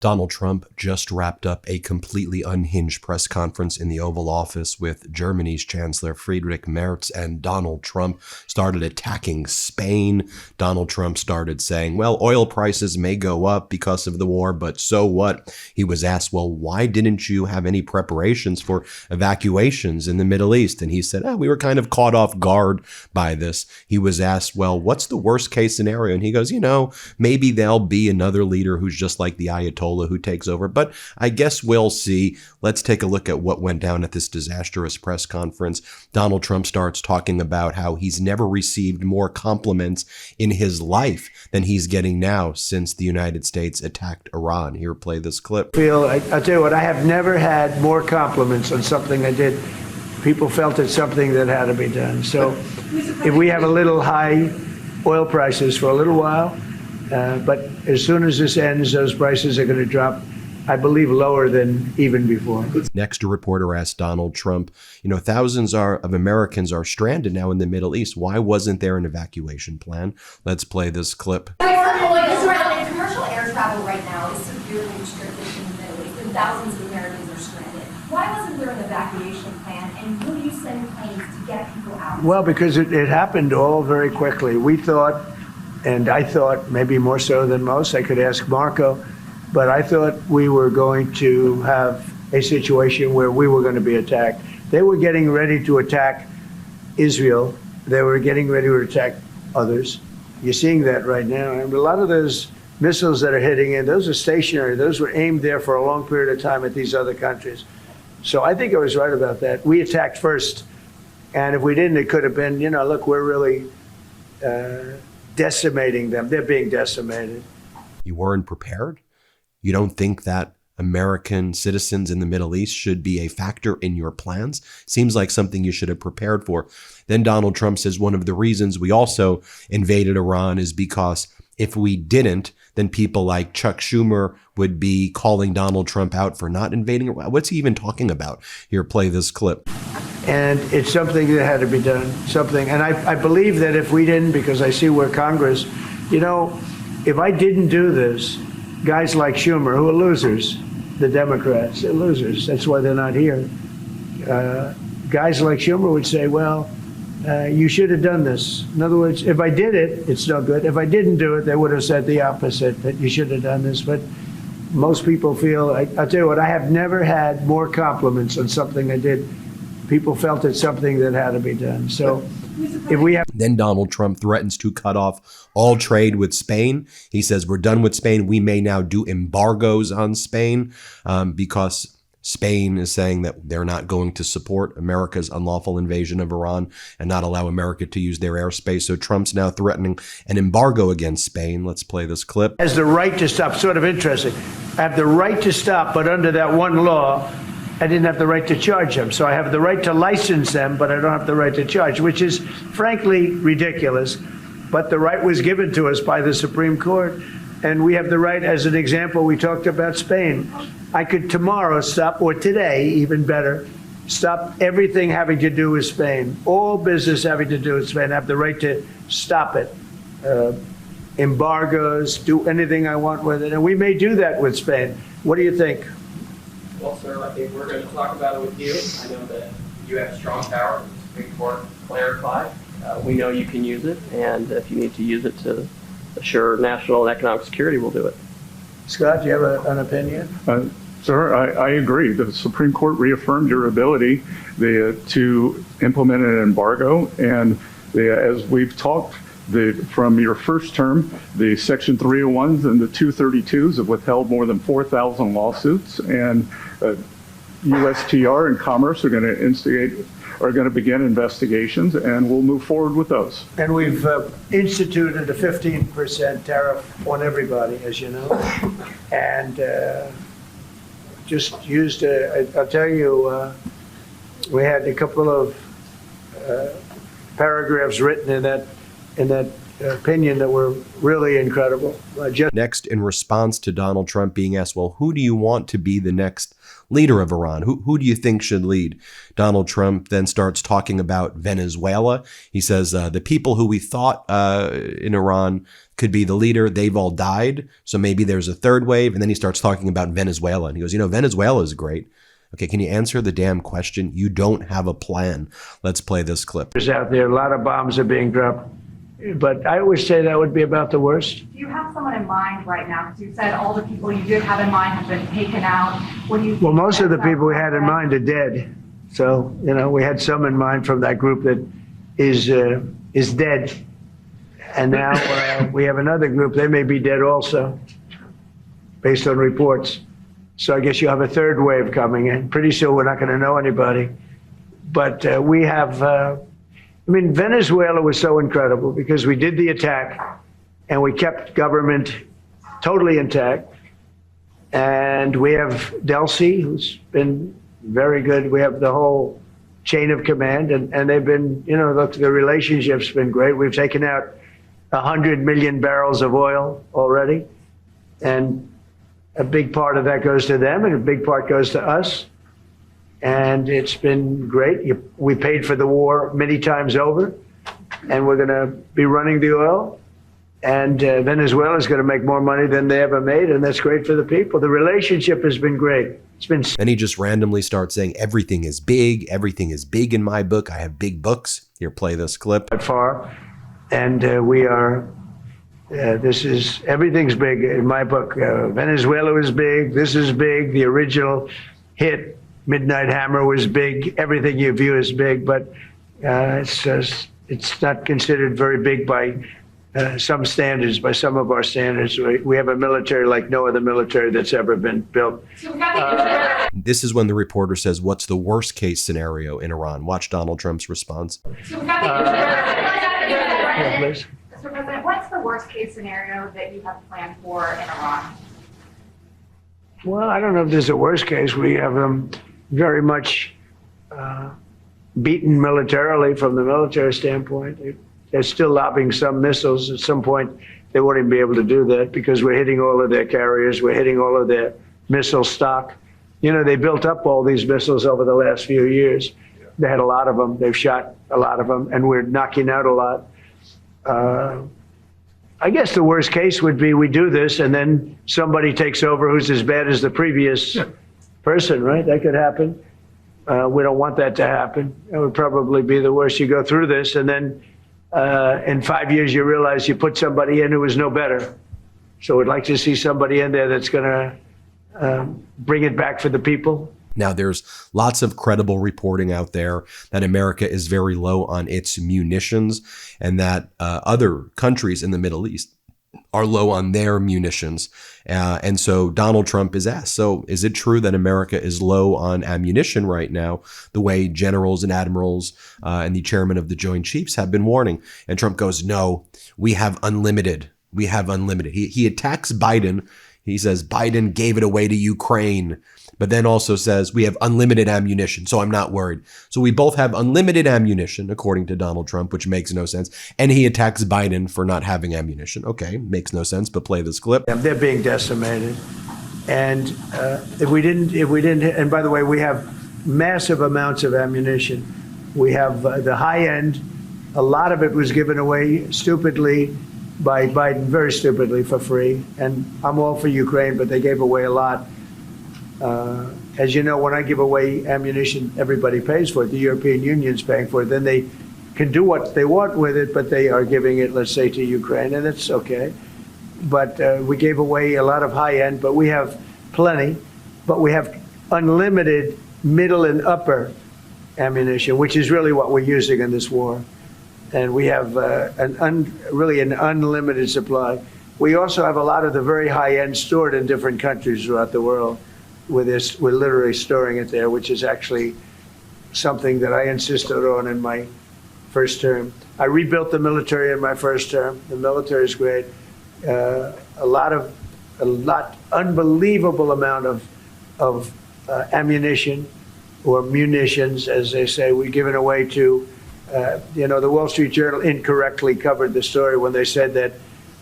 Donald Trump just wrapped up a completely unhinged press conference in the Oval Office with Germany's Chancellor Friedrich Merz, and Donald Trump started attacking Spain. Donald Trump started saying, well, oil prices may go up because of the war, but so what? He was asked, well, why didn't you have any preparations for evacuations in the Middle East? And he said, we were kind of caught off guard by this. He was asked, well, what's the worst case scenario? And he goes, maybe there'll be another leader who's just like the Ayatollah who takes over, but I guess we'll see. Let's take a look at what went down at this disastrous press conference. Donald Trump starts talking about how he's never received more compliments in his life than he's getting now since the United States attacked Iran. Here, play this clip. I'll tell you what, I have never had more compliments on something I did. People felt it's something that had to be done. So if we have a little high oil prices for a little while, but as soon as this ends, those prices are going to drop, I believe, lower than even before. Next, a reporter asked Donald Trump, thousands of Americans are stranded now in the Middle East. Why wasn't there an evacuation plan? Let's play this clip. Commercial air travel right now is severely restricted in the Middle East, and thousands of Americans are stranded. Why wasn't there an evacuation plan, and will you send planes to get people out? Well, because it happened all very quickly. We thought, and I thought maybe more so than most, I could ask Marco, but I thought we were going to have a situation where we were going to be attacked. They were getting ready to attack Israel. They were getting ready to attack others. You're seeing that right now. And a lot of those missiles that are hitting in, those are stationary. Those were aimed there for a long period of time at these other countries. So I think I was right about that. We attacked first. And if we didn't, it could have been, look, we're really decimating them. They're being decimated. You weren't prepared? You don't think that American citizens in the Middle East should be a factor in your plans? Seems like something you should have prepared for. Then Donald Trump says one of the reasons we also invaded Iran is because if we didn't, then people like Chuck Schumer would be calling Donald Trump out for not invading Iran. What's he even talking about? Here, play this clip. And it's something that had to be done, And I believe that if we didn't, because I see where Congress, if I didn't do this, guys like Schumer, who are losers, the Democrats, they're losers. That's why they're not here. Guys like Schumer would say, well, you should have done this. In other words, if I did it, it's no good. If I didn't do it, they would have said the opposite, that you should have done this. But most people feel, I'll tell you what, I have never had more compliments on something I did. People felt it's something that had to be done. So if we have... Then Donald Trump threatens to cut off all trade with Spain. He says, we're done with Spain. We may now do embargoes on Spain because Spain is saying that they're not going to support America's unlawful invasion of Iran and not allow America to use their airspace. So Trump's now threatening an embargo against Spain. Let's play this clip. Has the right to stop. Sort of interesting. I have the right to stop, but under that one law, I didn't have the right to charge them. So I have the right to license them, but I don't have the right to charge, which is frankly ridiculous. But the right was given to us by the Supreme Court. And we have the right, as an example, we talked about Spain. I could tomorrow stop, or today, even better, stop everything having to do with Spain. All business having to do with Spain. I have the right to stop it. Embargoes, do anything I want with it. And we may do that with Spain. What do you think? Well, sir, I think we're going to talk about it with you. I know that you have strong power. The Supreme Court clarified. We know you can use it, and if you need to use it to assure national and economic security, we'll do it. Scott, do you have an opinion? Sir, I agree. The Supreme Court reaffirmed your ability to implement an embargo, and as we've talked, from your first term, the Section 301s and the 232s have withheld more than 4,000 lawsuits, and USTR and Commerce are going to begin investigations, and we'll move forward with those. And we've instituted a 15% tariff on everybody, as you know, and just used. I'll tell you, we had a couple of paragraphs written in that opinion that were really incredible. Next, in response to Donald Trump being asked, well, who do you want to be the next leader of Iran? Who do you think should lead? Donald Trump then starts talking about Venezuela. He says, the people who we thought in Iran could be the leader, they've all died. So maybe there's a third wave. And then he starts talking about Venezuela. And he goes, Venezuela is great. Okay, can you answer the damn question? You don't have a plan. Let's play this clip. Out there, a lot of bombs are being dropped. But I always say that would be about the worst. Do you have someone in mind right now? Because you said all the people you did have in mind have been taken out. What do you think? Well, most of the people we had in mind are dead. So, we had some in mind from that group that is dead. And now we have another group. They may be dead also, based on reports. So I guess you have a third wave coming in. Pretty soon we're not going to know anybody. But we have... Venezuela was so incredible because we did the attack and we kept government totally intact. And we have Delcy, who's been very good. We have the whole chain of command and they've been, look, the relationship's been great. We've taken out 100 million barrels of oil already. And a big part of that goes to them and a big part goes to us. And it's been great. We paid for the war many times over, and we're going to be running the oil. And Venezuela is going to make more money than they ever made, and that's great for the people. The relationship has been great. It's been. Then he just randomly starts saying, everything is big. Everything is big in my book. I have big books. Here, play this clip. Far, and we are. Everything's big in my book. Venezuela is big. This is big. The original hit. Midnight Hammer was big. Everything you view is big, but it's not considered very big by some standards, by some of our standards. We have a military like no other military that's ever been built. This is when the reporter says, what's the worst case scenario in Iran? Watch Donald Trump's response. Mr. President, what's the worst case scenario that you have planned for in Iran? Well, I don't know if there's a worst case. We have them very much beaten militarily from the military standpoint. They're still lobbing some missiles. At some point, they won't even be able to do that because we're hitting all of their carriers. We're hitting all of their missile stock. They built up all these missiles over the last few years. They had a lot of them. They've shot a lot of them, and we're knocking out a lot. I guess the worst case would be we do this and then somebody takes over who's as bad as the previous person, right? That could happen. We don't want that to happen. It would probably be the worst. You go through this and then in 5 years you realize you put somebody in who was no better. So we'd like to see somebody in there that's going to bring it back for the people. Now, there's lots of credible reporting out there that America is very low on its munitions and that other countries in the Middle East are low on their munitions. And so Donald Trump is asked, so is it true that America is low on ammunition right now, the way generals and admirals and the chairman of the Joint Chiefs have been warning? And Trump goes, no, we have unlimited. We have unlimited. He attacks Biden. He says Biden gave it away to Ukraine, but then also says we have unlimited ammunition, so I'm not worried. So we both have unlimited ammunition, according to Donald Trump, which makes no sense. And he attacks Biden for not having ammunition. Okay, makes no sense, but play this clip. They're being decimated. And if we didn't, and by the way, we have massive amounts of ammunition. We have the high end. A lot of it was given away stupidly by Biden, very stupidly, for free. And I'm all for Ukraine, but they gave away a lot. As you know, when I give away ammunition, everybody pays for it. The European Union's paying for it. Then they can do what they want with it, but they are giving it, let's say, to Ukraine, and it's okay. But we gave away a lot of high end, but we have plenty. But we have unlimited middle and upper ammunition, which is really what we're using in this war. And we have really an unlimited supply. We also have a lot of the very high end stored in different countries throughout the world. We're literally storing it there, which is actually something that I insisted on in my first term. I rebuilt the military in my first term. The military is great. Unbelievable amount of ammunition or munitions, as they say. We've given away to The Wall Street Journal incorrectly covered the story when they said that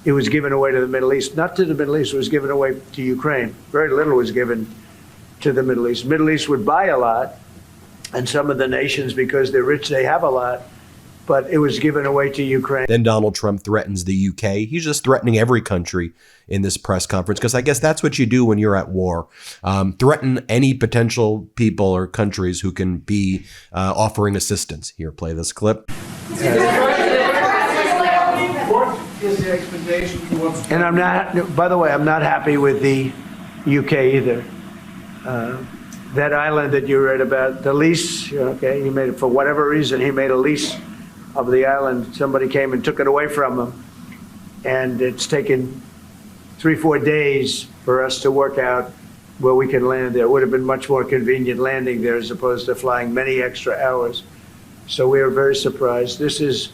it was given away to the Middle East. Not to the Middle East, it was given away to Ukraine. Very little was given to the Middle East. Middle East would buy a lot, and some of the nations, because they're rich, they have a lot, but it was given away to Ukraine. Then Donald Trump threatens the UK. He's just threatening every country in this press conference, because I guess that's what you do when you're at war. Threaten any potential people or countries who can be offering assistance. Here, play this clip. What is the expectation for what's... And I'm not, by the way, I'm not happy with the UK either. That island that you read about, the lease, okay, he made it, for whatever reason, he made a lease of the island. Somebody came and took it away from him. And it's taken 3-4 days for us to work out where we can land there. It would have been much more convenient landing there as opposed to flying many extra hours. So we are very surprised. This is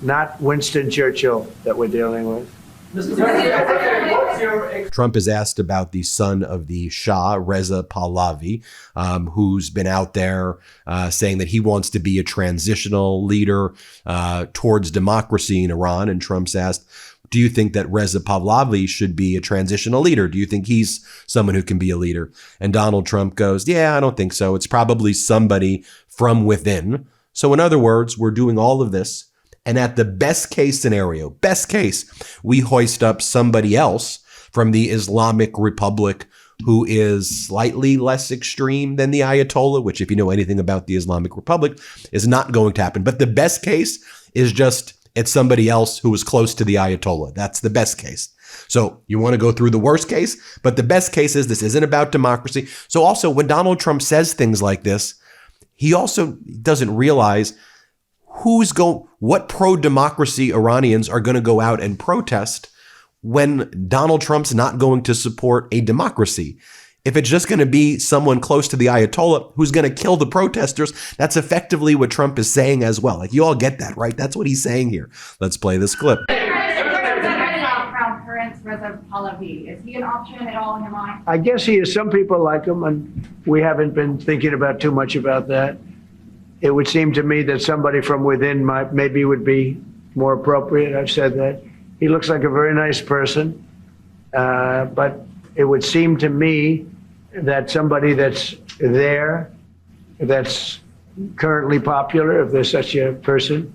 not Winston Churchill that we're dealing with. Mr. President, what's your... Trump is asked about the son of the Shah, Reza Pahlavi, who's been out there saying that he wants to be a transitional leader towards democracy in Iran. And Trump's asked, do you think that Reza Pahlavi should be a transitional leader? Do you think he's someone who can be a leader? And Donald Trump goes, yeah, I don't think so. It's probably somebody from within. So in other words, we're doing all of this, and at the best case scenario, best case, we hoist up somebody else from the Islamic Republic who is slightly less extreme than the Ayatollah, which, if you know anything about the Islamic Republic, is not going to happen. But the best case is just it's somebody else who is close to the Ayatollah. That's the best case. So you want to go through the worst case, but the best case is this isn't about democracy. So also, when Donald Trump says things like this, he also doesn't realize what pro-democracy Iranians are going to go out and protest when Donald Trump's not going to support a democracy. If it's just going to be someone close to the Ayatollah who's going to kill the protesters, that's effectively what Trump is saying as well. Like, you all get that, right? That's what he's saying here. Let's play this clip. Crown Prince Reza Pahlavi, is he an option at all in your mind? I guess he is. Some people like him, and we haven't been thinking about too much about that. It would seem to me that somebody from within maybe would be more appropriate. I've said that. He looks like a very nice person, but it would seem to me that somebody that's there, that's currently popular, if there's such a person.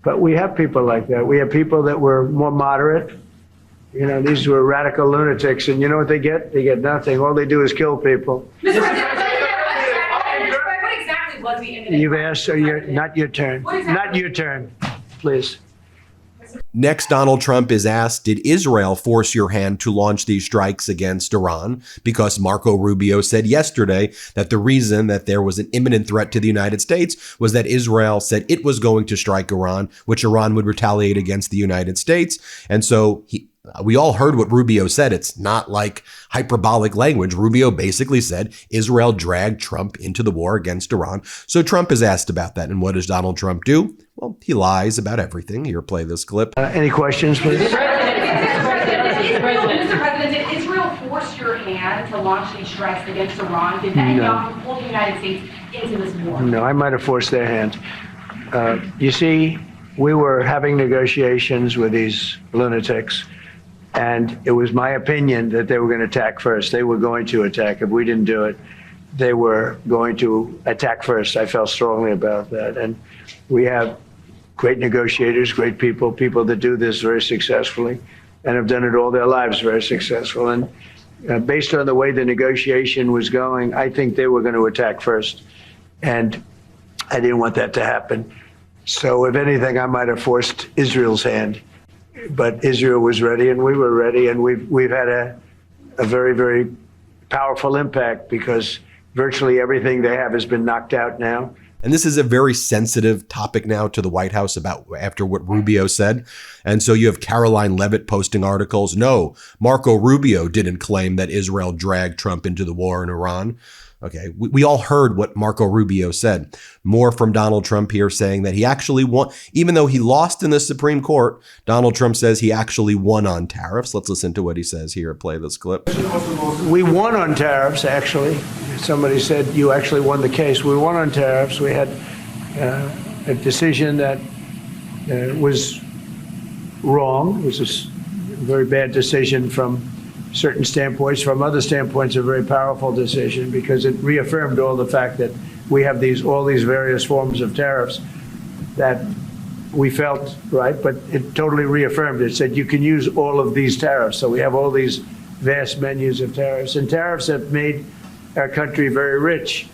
But we have people like that. We have people that were more moderate. These were radical lunatics, and you know what they get? They get nothing. All they do is kill people. You've asked, so not your turn. Not your turn, please. Next, Donald Trump is asked, did Israel force your hand to launch these strikes against Iran? Because Marco Rubio said yesterday that the reason that there was an imminent threat to the United States was that Israel said it was going to strike Iran, which Iran would retaliate against the United States. And so we all heard what Rubio said. It's not like hyperbolic language. Rubio basically said Israel dragged Trump into the war against Iran. So Trump is asked about that. And what does Donald Trump do? Well, he lies about everything. Here, play this clip. Any questions, please? Mr. President, did Israel force your hand to launch these strikes against Iran? Did that pull the United States into this war? No, I might have forced their hand. You see, we were having negotiations with these lunatics, and it was my opinion that they were going to attack first. They were going to attack. If we didn't do it, they were going to attack first. I felt strongly about that. And we have great negotiators, great people that do this very successfully and have done it all their lives very successful. And based on the way the negotiation was going, I think they were going to attack first. And I didn't want that to happen. So if anything, I might have forced Israel's hand. But Israel was ready, and we were ready, and we've had a very, very powerful impact because virtually everything they have has been knocked out now. And this is a very sensitive topic now to the White House after what Rubio said. And so you have Caroline Leavitt posting articles. No, Marco Rubio didn't claim that Israel dragged Trump into the war in Iran. Okay, we all heard what Marco Rubio said. More from Donald Trump here saying that he actually won, even though he lost in the Supreme Court, Donald Trump says he actually won on tariffs. Let's listen to what he says here. Play this clip. We won on tariffs, actually. Somebody said you actually won the case. We won on tariffs. We had a decision that was wrong. It was a very bad decision from certain standpoints. From other standpoints, a very powerful decision because it reaffirmed all the fact that we have all these various forms of tariffs that we felt right, but it totally reaffirmed. It said you can use all of these tariffs. So we have all these vast menus of tariffs, and tariffs have made our country very rich.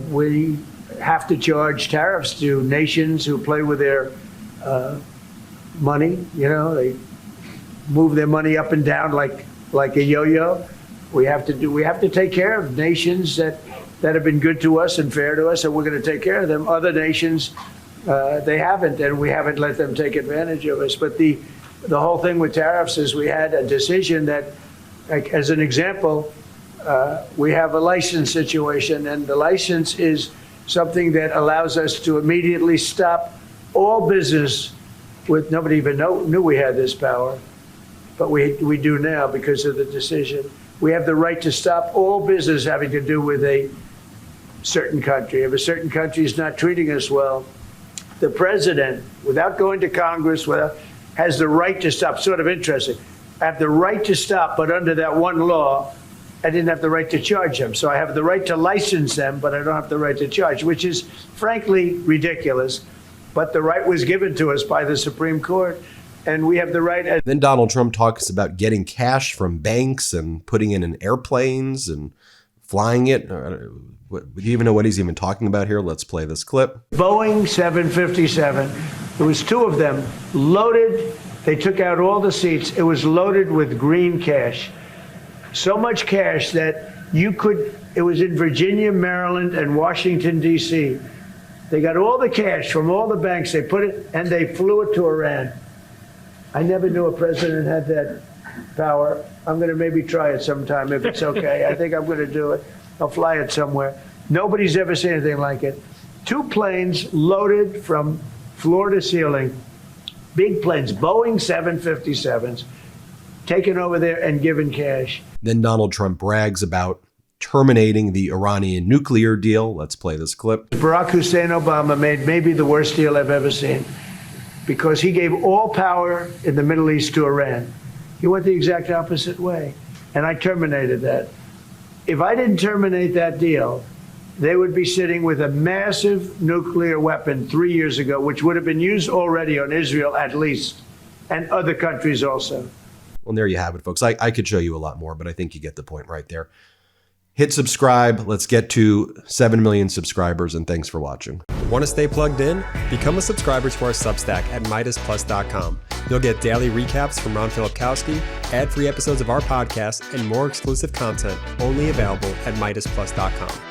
We have to charge tariffs to nations who play with their money. You know, they move their money up and down like a yo-yo. We have to take care of nations that have been good to us and fair to us, and we're going to take care of them. Other nations, they haven't, and we haven't let them take advantage of us. But the whole thing with tariffs is we had a decision that, like, as an example, we have a license situation, and the license is something that allows us to immediately stop all business with, nobody even knew we had this power, but we do now because of the decision. We have the right to stop all business having to do with a certain country. If a certain country is not treating us well, the president, without going to Congress, has the right to stop. Sort of interesting. I have the right to stop, but under that one law, I didn't have the right to charge them. So I have the right to license them, but I don't have the right to charge, which is frankly ridiculous. But the right was given to us by the Supreme Court, and we have the right. Then Donald Trump talks about getting cash from banks and putting it in airplanes and flying it. Do you even know what he's even talking about here? Let's play this clip. Boeing 757. There was two of them loaded. They took out all the seats. It was loaded with green cash. So much cash that it was in Virginia, Maryland, and Washington, D.C. They got all the cash from all the banks. They put it, and they flew it to Iran. I never knew a president had that power. I'm going to maybe try it sometime if it's okay. I think I'm going to do it. I'll fly it somewhere. Nobody's ever seen anything like it. 2 planes loaded from floor to ceiling, big planes, Boeing 757s, taken over there and given cash. Then Donald Trump brags about terminating the Iranian nuclear deal. Let's play this clip. Barack Hussein Obama made maybe the worst deal I've ever seen because he gave all power in the Middle East to Iran. He went the exact opposite way, and I terminated that. If I didn't terminate that deal, they would be sitting with a massive nuclear weapon 3 years ago, which would have been used already on Israel at least, and other countries also. Well, there you have it, folks. I could show you a lot more, but I think you get the point right there. Hit subscribe. Let's get to 7 million subscribers, and thanks for watching. Want to stay plugged in? Become a subscriber to our Substack at MeidasPlus.com. You'll get daily recaps from Ron Filipkowski, ad-free episodes of our podcast, and more exclusive content only available at MeidasPlus.com.